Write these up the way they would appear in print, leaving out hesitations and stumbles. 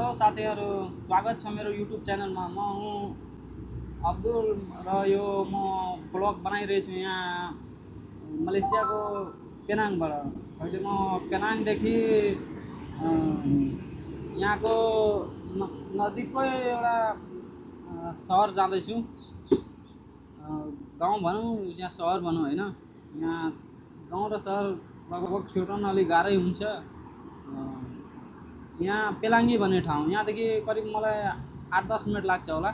Hello साथीहरु, स्वागत छ मेरो युट्युब च्यानलमा। म हुँ अब्दुल र यो म ब्लग बनाइरहेको छु यहाँ मलेसियाको पेनाङबाट। अहिले म पेनाङदेखि यहाँको नजिककै एउटा सहर जाँदैछु। गाउँ भनौँ या सहर भनौँ होइन, यहाँ गाउँ र सहर लगभग छुटाउन अलिक गाह्रै हुन्छ। यहाँ पेलाङ्गी भन्ने ठाउँ, यहाँदेखि करिब मलाई 8-10 मिनट लाग्छ होला।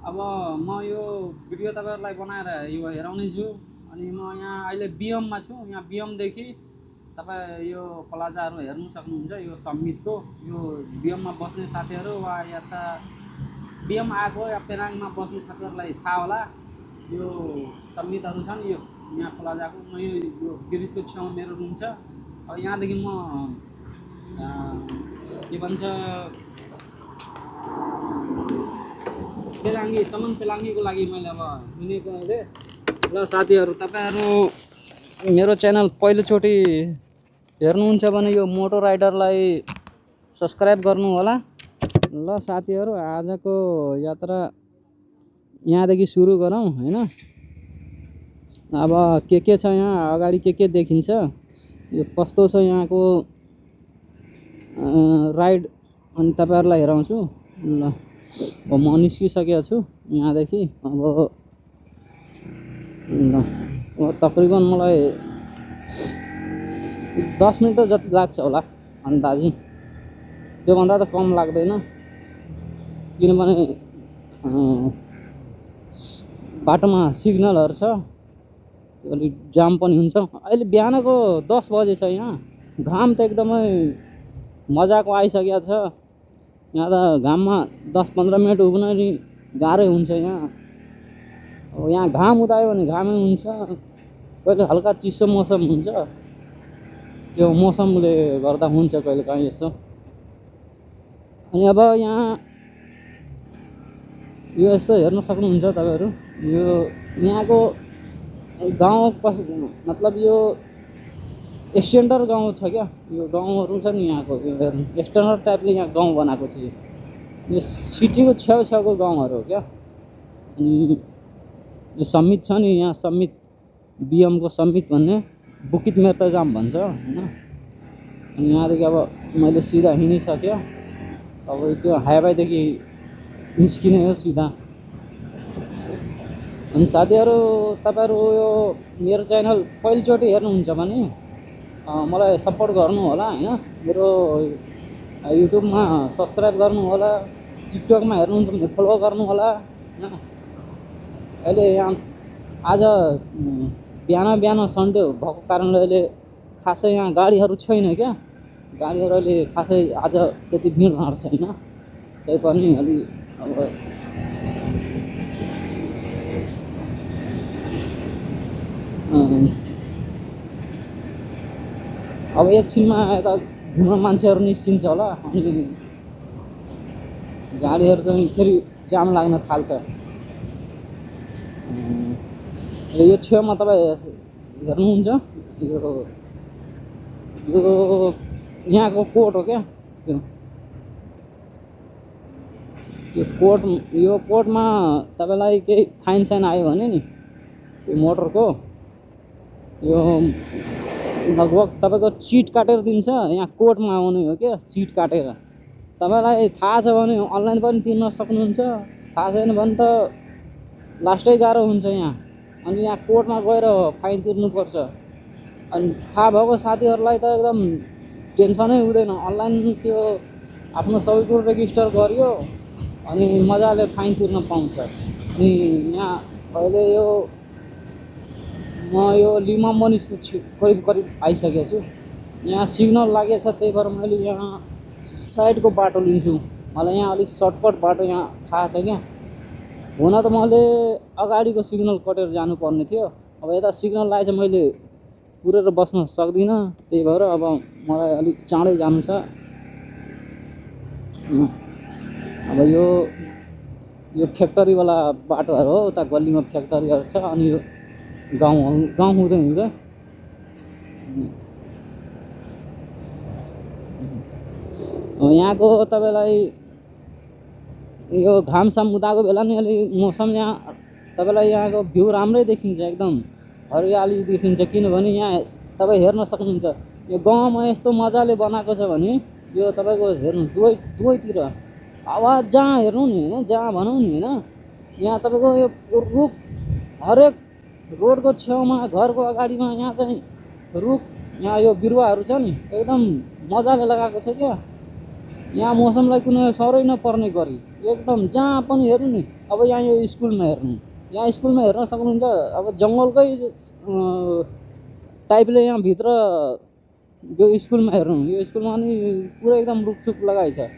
अब म यो भिडियो तपाईँहरूलाई बनाएर यो हेराउने छु। अनि म यहाँ अहिले बिएममा छु। यहाँ बिएमदेखि तपाईँ यो प्लाजाहरू हेर्नु सक्नुहुन्छ। यो समिटको यो बिएममा बस्ने साथीहरू वा यता बिएम आएको या पेनाङमा बस्ने साथीहरूलाई थाहा होला, यो समिटहरू छन्। यो यहाँ प्लाजाको म यो ब्रिजको छेउमा मेरो रुम छ। अब यहाँदेखि म के भन्छ पेलाङ्गी तमन पेलाङ्गीको लागि मैले अब हिँडेको अहिले। ल साथीहरू, तपाईँहरू मेरो च्यानल पहिलोचोटि हेर्नुहुन्छ भने यो मोटो राइडरलाई सब्सक्राइब गर्नु होला। ल साथीहरू, आजको यात्रा यहाँदेखि सुरु गरौँ होइन। अब के छ यहाँ अगाडि के देखिन्छ, यो कस्तो छ यहाँको राइड, अनि तपाईँहरूलाई हेराउँछु। ल अब म निस्किसकेको छु यहाँदेखि। अब तकरिबन मलाई 10 मिनट जति लाग्छ होला अन्दाजी, त्योभन्दा त कम लाग्दैन। किनभने बाटोमा सिग्नलहरू छ, त्यो अलिक जाम पनि हुन्छ। अहिले बिहानको 10 बजे छ। यहाँ घाम त एकदमै मजाको आइसकेको छ। यहाँ त घाममा 10-15 मिनट उभिन नि गाह्रै हुन्छ यहाँ। अब यहाँ घाम उदायो भने घामै हुन्छ, कहिले हल्का चिसो मौसम हुन्छ, त्यो मौसमले गर्दा हुन्छ कहिले काहीँ यसो। अनि अब यहाँ यो यस्तो हेर्न सक्नुहुन्छ तपाईँहरू, यो यहाँको गाउँ मतलब यो स्ट्यान्डर्ड गाउँ छ क्या। यो गाउँहरू छ नि यहाँको, स्ट्यान्डर्ड टाइपले यहाँ गाउँ बनाएको छ। यो सिटीको छेउछाउको गाउँहरू हो क्या। अनि यो समिट छ नि यहाँ, समिट बिएमको समिट भन्ने, बुकित मेर्ताजाम भन्छ होइन। अनि यहाँदेखि अब मैले सिधा हिँडिसक्यो। अब त्यो हाइवेदेखि निस्किने हो सिधा। अनि साथीहरू, तपाईँहरू यो मेरो च्यानल पहिलोचोटि हेर्नुहुन्छ भने मलाई सपोर्ट गर्नु होला होइन। मेरो युट्युबमा सब्सक्राइब गर्नु होला, टिकटकमा हेर्नुहुन्छ भने फलो गर्नु होला होइन। अहिले यहाँ आज बिहान सन्डे भएको कारणले अहिले खासै यहाँ गाडीहरू छैन क्या। गाडीहरू अहिले खासै आज त्यति भिडभाड छैन। तैपनि अलि अब एकछिनमा यता घुम्न मान्छेहरू निस्किन्छ होला। अनि गाडीहरू चाहिँ फेरि जाम लाग्न थाल्छ। यो छेउमा तपाईँ हेर्नुहुन्छ, यो यहाँको कोर्ट हो क्या। यो कोर्टमा तपाईँलाई केही फाइन साइन आयो भने नि त्यो मोटरको, यो लगभग तपाईँको चिट काटेर दिन्छ। यहाँ कोर्टमा आउने हो क्या, चिट काटेर। तपाईँलाई थाहा छ भने अनलाइन पनि तिर्न सक्नुहुन्छ, थाहा छैन भने त लास्टै गाह्रो हुन्छ यहाँ। अनि यहाँ कोर्टमा गएर फाइन तिर्नुपर्छ। अनि थाहा भएको साथीहरूलाई त एकदम टेन्सनै हुँदैन, अनलाइन त्यो आफ्नो सबै कुरो रेजिस्टर गरियो अनि मजाले फाइन तिर्न पाउँछ। अनि यहाँ अहिले यो म यो लिमा मनिसको करिब आइसकेको छु। यहाँ सिग्नल लागेको छ, त्यही भएर मैले यहाँ साइडको बाटो लिन्छु। मलाई यहाँ अलिक सर्टकट बाटो यहाँ थाहा छ क्या। हुन त मैले अगाडिको सिग्नल कटेर जानुपर्ने थियो। अब यता सिग्नल लागेछ, मैले पुरेर बस्न सक्दिनँ। त्यही भएर अब मलाई अलिक चाँडै जानु छ। अब यो फ्याक्ट्रीवाला बाटोहरू हो, उता गल्लीमा फ्याक्ट्रीहरू छ। अनि यो गाउँ हुँदै यहाँको तपाईँलाई यो घामसाम उदाएको बेला नि अलि मौसम यहाँ तपाईँलाई यहाँको भ्यू राम्रै देखिन्छ, एकदम हरियाली देखिन्छ। किनभने यहाँ तपाईँ हेर्न सक्नुहुन्छ यो गाउँमा यस्तो मजाले बनाएको छ भने यो तपाईँको हेर्नु दुवैतिर आवाज जहाँ हेर्नु नि होइन, जहाँ भनौँ नि होइन, यहाँ तपाईँको यो रुख हरेक रोडको छेउमा घरको अगाडिमा यहाँ चाहिँ रुख, यहाँ यो बिरुवाहरू छ नि एकदम मजाले लगाएको छ क्या। यहाँ मौसमलाई कुनै सरै नपर्ने गरी एकदम जहाँ पनि हेर्नु नि। अब यहाँ यो स्कुलमा हेर्नु, यहाँ स्कुलमा हेर्न सक्नुहुन्छ। अब जङ्गलकै टाइपले यहाँ भित्र यो स्कुलमा हेर्नु, यो स्कुलमा नि पुरै एकदम रुखसुख लगाइ छ।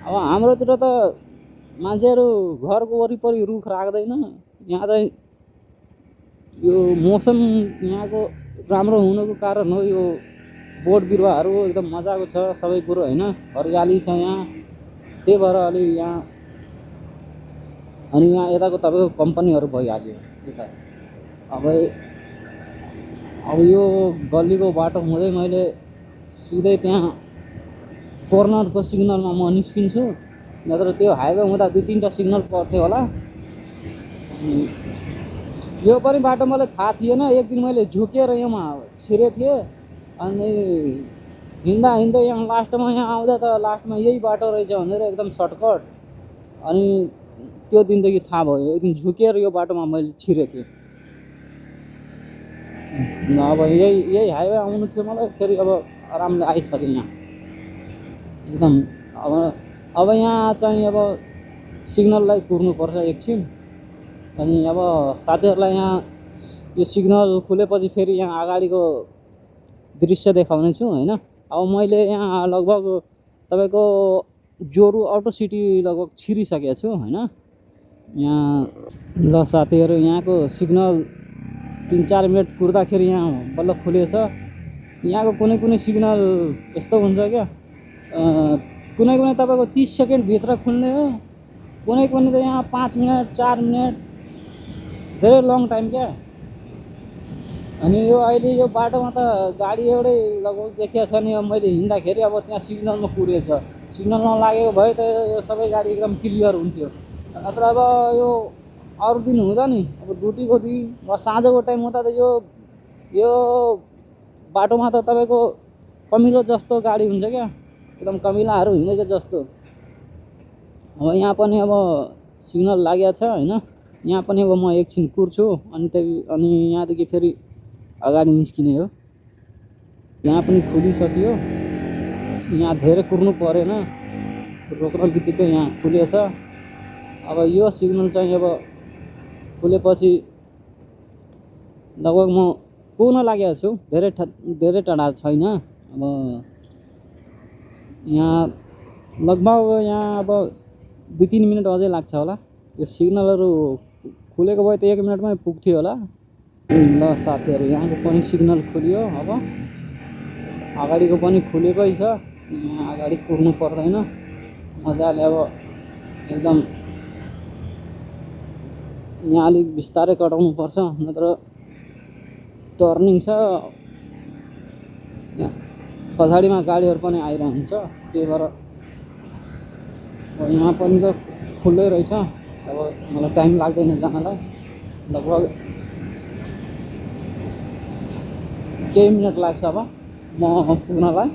अब हाम्रोतिर त मान्छेहरू घरको वरिपरि रुख राख्दैन। यहाँ चाहिँ यो मौसम यहाँको राम्रो हुनुको कारण हो यो बोट बिरुवाहरू एकदम मजाको छ सबै कुरो होइन, हरियाली छ यहाँ। त्यही भएर अलि यहाँ अनि यहाँ यताको तपाईँको कम्पनीहरू भइहाल्यो यता। अब यो गल्लीको बाटो हुँदै मैले सिधै त्यहाँ कर्नरको सिग्नलमा म निस्किन्छु, नत्र त्यो हाइवे हुँदा 2-3टा सिग्नल पर्थ्यो होला। यो पनि बाटो मलाई थाहा थिएन। एक दिन मैले झुकेर यहाँ छिरेको थिएँ अनि हिँड्दा यहाँ लास्टमा यहाँ आउँदा त लास्टमा यही बाटो रहेछ भनेर एकदम सर्टकट। अनि त्यो दिनदेखि थाहा भयो, एक दिन झुकेर यो बाटोमा मैले छिरेको थिएँ। अब यही हाइवे आउनु थियो मलाई, फेरि अब आरामले आइसकेँ यहाँ एकदम। अब यहाँ चाहिँ अब सिग्नललाई कुर्नुपर्छ एकछिन। अनि अब साथीहरूलाई यहाँ यो सिग्नल खुलेपछि फेरि यहाँ अगाडिको दृश्य देखाउने छु होइन। अब मैले यहाँ लगभग तपाईँको जोरु अटो सिटी लगभग छिरिसकेको छु होइन। यहाँ ल साथीहरू, यहाँको सिग्नल 3-4 मिनट कुर्दाखेरि यहाँ बल्ल खुलेछ। यहाँको कुनै सिग्नल यस्तो हुन्छ क्या, कुनै तपाईँको 30 सेकेन्डभित्र खुल्ने हो, कुनै त यहाँ 5 मिनट 4 मिनट, धेरै लङ टाइम क्या। अनि यो अहिले यो बाटोमा त गाडी एउटै लगभग देखिएको छ नि। अब मैले हिँड्दाखेरि अब त्यहाँ सिग्नलमा कुरेछ, सिग्नलमा लागेको भए त यो सबै गाडी एकदम क्लियर हुन्थ्यो। नत्र अब यो अरू दिन हुँदा नि, अब ड्युटीको दिन वा साँझको टाइम हुँदा त यो बाटोमा त तपाईँको कमिलो जस्तो गाडी हुन्छ क्या, एकदम कमिलाहरू हिँडेको जस्तो। अब यहाँ पनि अब सिग्नल लागेको छ होइन। यहाँ पनि अब म एकछिन कुर्छु अनि यहाँदेखि फेरि अगाडि निस्किने हो। यहाँ पनि खुलिसक्यो, यहाँ धेरै कुर्नु परेन, रोक्न बित्तिकै यहाँ खुलेछ। अब यो सिग्नल चाहिँ अब खुलेपछि लगभग म पुग्न लागेको छु, धेरै टाढा छैन। अब यहाँ लगभग यहाँ अब 2-3 मिनट अझै लाग्छ होला। यो सिग्नलहरू खुलेको भए त 1 मिनटमै पुग्थ्यो होला। ल साथीहरू, यहाँको पनि सिग्नल खुल्यो, अब अगाडिको पनि खुलेकै छ। यहाँ अगाडि कुर्नु पर्दैन, मजाले अब एकदम यहाँ अलिक बिस्तारै कटाउनु पर्छ, नत्र टर्निङ छ। यहाँ पछाडिमा गाडीहरू पनि आइरहन्छ, त्यही भएर यहाँ पनि त खुल्लै रहेछ। अब मलाई टाइम लाग्दैन जानलाई, लगभग केही मिनट लाग्छ अब म पुग्नलाई।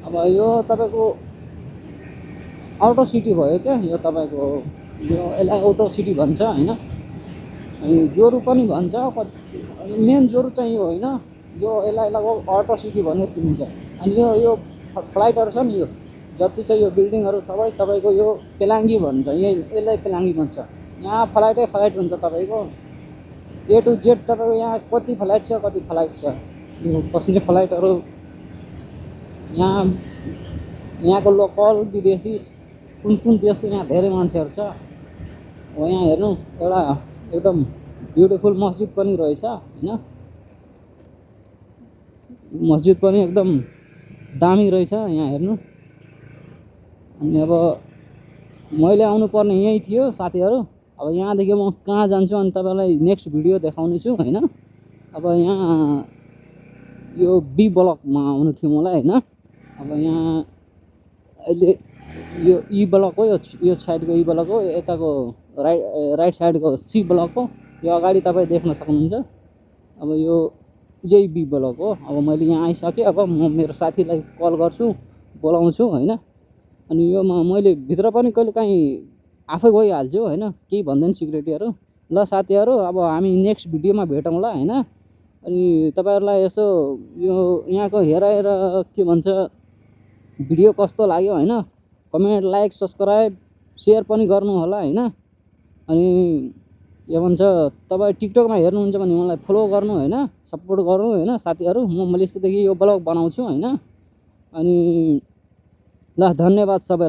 अब यो तपाईँको अटो सिटी भयो क्या, यो तपाईँको यो यसलाई अटो सिटी भन्छ होइन। अनि जोरु पनि भन्छ, अनि मेन जोरु चाहिँ यो होइन, यो यसलाई लगभग अटो सिटी भनेर चिनिन्छ। अनि यो फ्लाइटहरू छ नि, यो जति चाहिँ यो बिल्डिङहरू सबै तपाईँको यो पेलाङ्गी भन्छ, यसलाई पेलाङ्गी भन्छ। यहाँ फ्लाइटै फ्लाइट हुन्छ तपाईँको A to Z। तपाईँको यहाँ कति फ्लाइट छ यो बस्ने फ्लाइटहरू। यहाँको लोकल विदेशी कुन देशको यहाँ धेरै मान्छेहरू छ। अब यहाँ हेर्नु एउटा एकदम ब्युटिफुल मस्जिद पनि रहेछ होइन। मस्जिद पनि एकदम दामी रहेछ यहाँ हेर्नु। अनि अब मैले आउनुपर्ने यही थियो साथीहरू। अब यहाँदेखि म कहाँ जान्छु अनि तपाईँलाई नेक्स्ट भिडियो देखाउने छु होइन। अब यहाँ यो B ब्लकमा आउनु थियो मलाई होइन। अब यहाँ अहिले यो ई ब्लक हो, यो साइडको ई ब्लक हो, यताको राइट साइडको सी ब्लक हो। यो अगाडि तपाईँ देख्न सक्नुहुन्छ। अब यो यही बी ब्लक हो। अब मैले यहाँ आइसकेँ। अब म मेरो साथीलाई कल गर्छु, बोलाउँछु होइन। अनि यो मैले भित्र पनि कहिले काहीँ आफै गइहाल्छु होइन, केही भन्दैन सिक्युरिटीहरू। ल साथीहरू, अब हामी नेक्स्ट भिडियोमा भेटौँला होइन। अनि तपाईँहरूलाई यसो यो यहाँको हेरेर के भन्छ भिडियो कस्तो लाग्यो होइन, कमेन्ट, लाइक, सब्सक्राइब, सेयर पनि गर्नु होला होइन। अनि के भन्छ तपाईँ टिकटकमा हेर्नुहुन्छ भने मलाई फलो गर्नु होइन, सपोर्ट गर्नु होइन साथीहरू। म मलेसियादेखि यो ब्लग बनाउँछु होइन। अनि ल धन्यवाद सबैलाई।